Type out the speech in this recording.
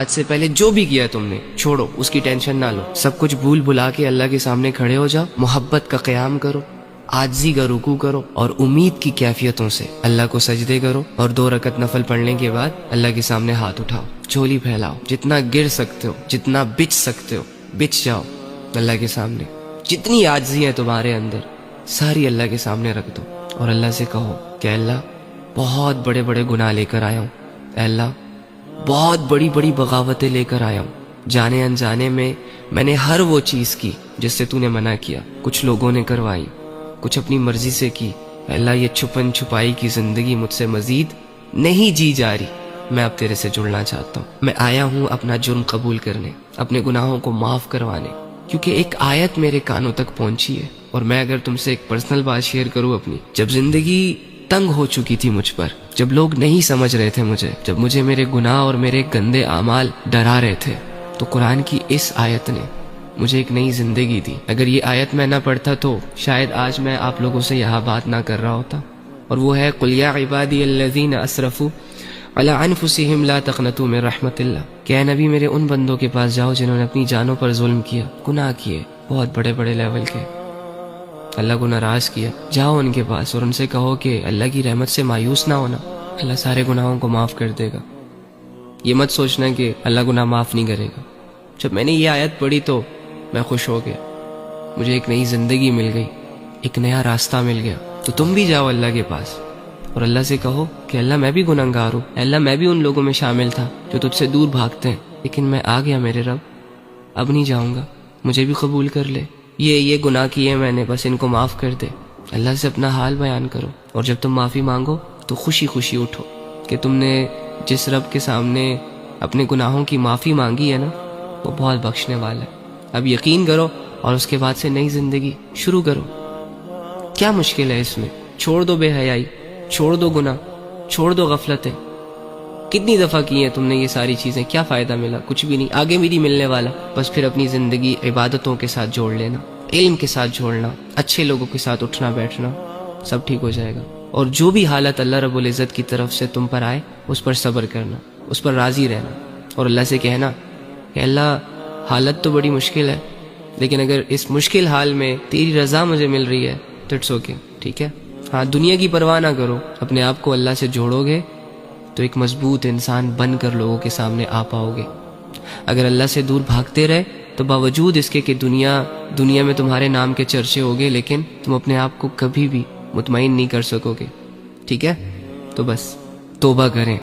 آج سے پہلے جو بھی کیا تم نے چھوڑو، اس کی ٹینشن نہ لو، سب کچھ بھول بھلا کے اللہ کے سامنے کھڑے ہو جاؤ، محبت کا قیام کرو، عاجزی کا رکوع کرو، اور امید کی کیفیتوں سے اللہ کو سجدے کرو، اور 2 رکعت نفل پڑھنے کے بعد اللہ کے سامنے ہاتھ اٹھاؤ، جھولی پھیلاؤ، جتنا گر سکتے ہو، جتنا بچ سکتے ہو بچ جاؤ اللہ کے سامنے، جتنی عاجزی ہے تمہارے اندر ساری اللہ کے سامنے رکھ دو، اور اللہ سے کہو کہ اللہ بہت بڑے بڑے گناہ لے کر آیا ہوں، اے اللہ بہت بڑی بڑی بغاوتیں لے کر آیا ہوں، جانے انجانے میں نے ہر وہ چیز کی جس سے تو نے منع کیا، کچھ لوگوں نے کروائی، کچھ اپنی مرضی سے کی، اے اللہ یہ چھپن چھپائی کی زندگی مجھ سے مزید نہیں جی جا رہی، میں اب تیرے سے جڑنا چاہتا ہوں، میں آیا ہوں اپنا جرم قبول کرنے، اپنے گناہوں کو معاف کروانے، کیونکہ ایک آیت میرے کانوں تک پہنچی ہے، اور میں اگر تم سے ایک پرسنل بات شیئر کروں اپنی، جب زندگی تنگ ہو چکی تھی مجھ پر، جب لوگ نہیں سمجھ رہے تھے مجھے، جب مجھے میرے گناہ اور میرے گندے اعمال ڈرا رہے تھے، تو قرآن کی اس آیت نے مجھے ایک نئی زندگی دی۔ اگر یہ آیت میں نہ پڑھتا تو شاید آج میں آپ لوگوں سے یہاں بات نہ کر رہا ہوتا، اور وہ ہے قُلْ يَا عِبَادِيَ الَّذِينَ أَسْرَفُوا عَلَىٰ أَنفُسِهِمْ لَا تَقْنَطُوا مِن رَحْمَةِ اللَّهِ کہ اے نبی میرے ان بندوں کے پاس جاؤ جنہوں نے اپنی جانوں پر ظلم کیا، گناہ کیے، بہت بڑے بڑے لیول کے، اللہ کو ناراض کیا، جاؤ ان کے پاس اور ان سے کہو کہ اللہ کی رحمت سے مایوس نہ ہونا، اللہ سارے گناہوں کو معاف کر دے گا، یہ مت سوچنا کہ اللہ گناہ معاف نہیں کرے گا۔ جب میں نے یہ آیت پڑھی تو میں خوش ہو گیا، مجھے ایک نئی زندگی مل گئی، ایک نیا راستہ مل گیا۔ تو تم بھی جاؤ اللہ کے پاس اور اللہ سے کہو کہ اللہ میں بھی گنہگار ہوں، اللہ میں بھی ان لوگوں میں شامل تھا جو تجھ سے دور بھاگتے ہیں، لیکن میں آ گیا میرے رب، اب نہیں جاؤں گا، مجھے بھی قبول کر لے، یہ گناہ کیے میں نے، بس ان کو معاف کر دے۔ اللہ سے اپنا حال بیان کرو، اور جب تم معافی مانگو تو خوشی خوشی اٹھو کہ تم نے جس رب کے سامنے اپنے گناہوں کی معافی مانگی ہے نا، وہ بہت بخشنے والا ہے۔ اب یقین کرو اور اس کے بعد سے نئی زندگی شروع کرو۔ کیا مشکل ہے اس میں؟ چھوڑ دو بے حیائی، چھوڑ دو گناہ، چھوڑ دو غفلتیں۔ کتنی دفعہ کی ہیں تم نے یہ ساری چیزیں، کیا فائدہ ملا؟ کچھ بھی نہیں، آگے بھی نہیں ملنے والا۔ بس پھر اپنی زندگی عبادتوں کے ساتھ جوڑ لینا، علم کے ساتھ جوڑنا، اچھے لوگوں کے ساتھ اٹھنا بیٹھنا، سب ٹھیک ہو جائے گا۔ اور جو بھی حالت اللہ رب العزت کی طرف سے تم پر آئے اس پر صبر کرنا، اس پر راضی رہنا، اور اللہ سے کہنا کہ اللہ حالت تو بڑی مشکل ہے، لیکن اگر اس مشکل حال میں تیری رضا مجھے مل رہی ہے تو اٹس اوکے، ٹھیک ہے۔ ہاں، دنیا کی پرواہ نہ کرو، اپنے آپ کو اللہ سے جوڑو گے تو ایک مضبوط انسان بن کر لوگوں کے سامنے آ پاؤ گے۔ اگر اللہ سے دور بھاگتے رہے تو باوجود اس کے کہ دنیا میں تمہارے نام کے چرچے ہوگے، لیکن تم اپنے آپ کو کبھی بھی مطمئن نہیں کر سکو گے، ٹھیک ہے۔ تو بس توبہ کریں۔